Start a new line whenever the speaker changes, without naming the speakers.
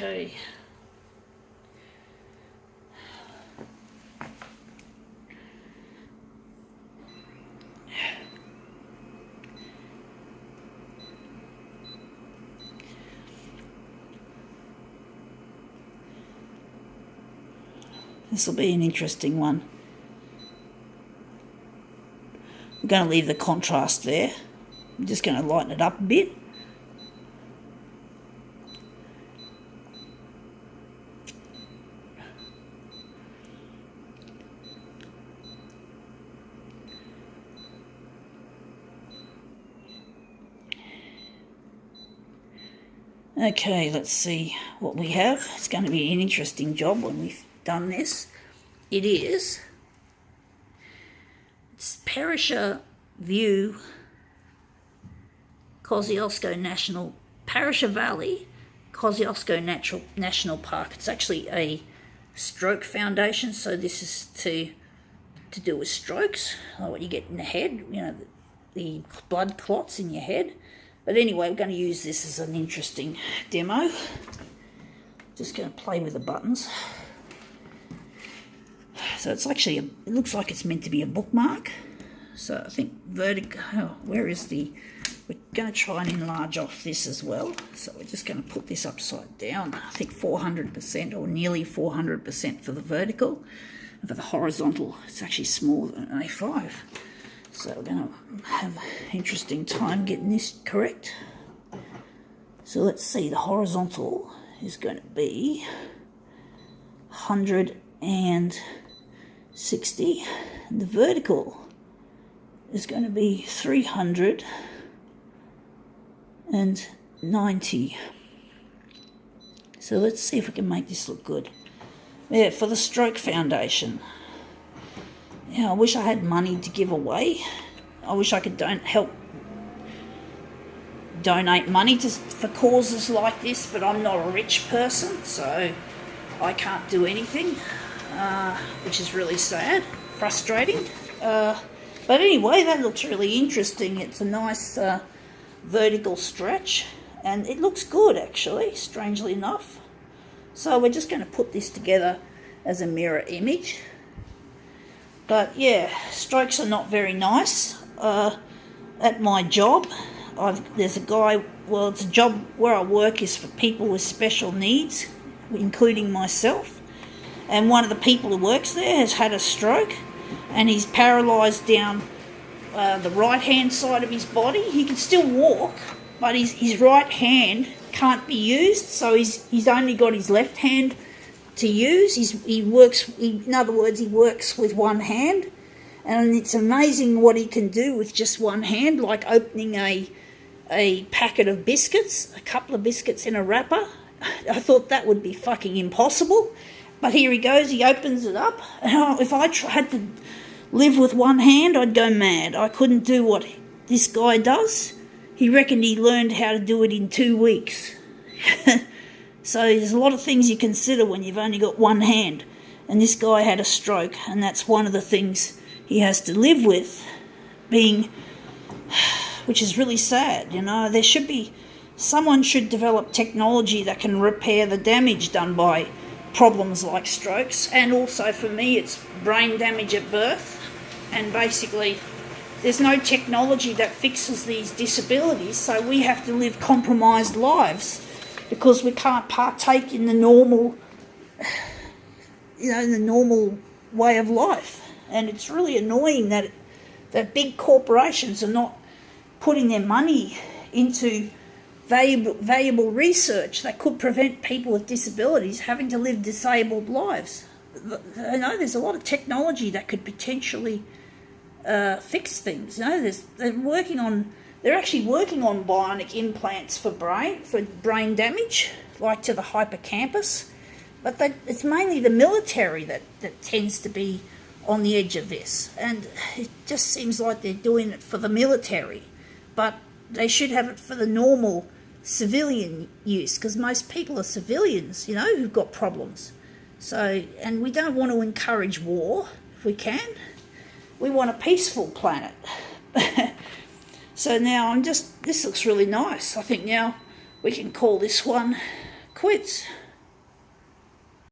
Okay. This will be an interesting one. I'm going to leave the contrast there. I'm just going to lighten it up a bit. Okay, let's see what we have. It's going to be an interesting job when we've done this. It's Perisher View, Perisher Valley, Kosciuszko National Park. It's actually a stroke foundation, so this is to do with strokes, like what you get in the head, the blood clots in your head. But anyway, we're going to use this as an interesting demo. Just going to play with the buttons. So it's actually, it looks like it's meant to be a bookmark. So I think vertical, we're going to try and enlarge off this as well. So we're just going to put this upside down. I think 400% or nearly 400% for the vertical. And for the horizontal, it's actually smaller than an A5. So we're going to have an interesting time getting this correct. So let's see, the horizontal is going to be 160, and the vertical is going to be 390. So let's see if we can make this look good. Yeah, for the stroke foundation. Yeah, I wish I had money to give away. I wish I could donate money for causes like this, but I'm not a rich person, so I can't do anything, which is really sad, frustrating. But anyway, that looks really interesting. It's a nice vertical stretch, and it looks good actually, strangely enough. So we're just going to put this together as a mirror image. But yeah, strokes are not very nice. At my job, there's a guy, well, it's a job where I work is for people with special needs, including myself. And one of the people who works there has had a stroke, and he's paralysed down the right-hand side of his body. He can still walk, but his right hand can't be used, so he's only got his left hand to use. In other words, he works with one hand, and it's amazing what he can do with just one hand, like opening a packet of biscuits, a couple of biscuits in a wrapper. I thought that would be fucking impossible, but here he goes, he opens it up. If I had to live with one hand, I'd go mad. I couldn't do what this guy does. He reckoned he learned how to do it in 2 weeks. So there's a lot of things you consider when you've only got one hand. And this guy had a stroke, and that's one of the things he has to live with, which is really sad. Someone should develop technology that can repair the damage done by problems like strokes. And also for me, it's brain damage at birth. And basically, there's no technology that fixes these disabilities, so we have to live compromised lives, because we can't partake in the normal, the normal way of life. And it's really annoying that big corporations are not putting their money into valuable research that could prevent people with disabilities having to live disabled lives. I know there's a lot of technology that could potentially fix things. They're actually working on bionic implants for brain damage, like to the hippocampus. But it's mainly the military that tends to be on the edge of this. And it just seems like they're doing it for the military. But they should have it for the normal civilian use, because most people are civilians, who've got problems. So, and we don't want to encourage war, if we can. We want a peaceful planet. So now this looks really nice. I think now we can call this one quits.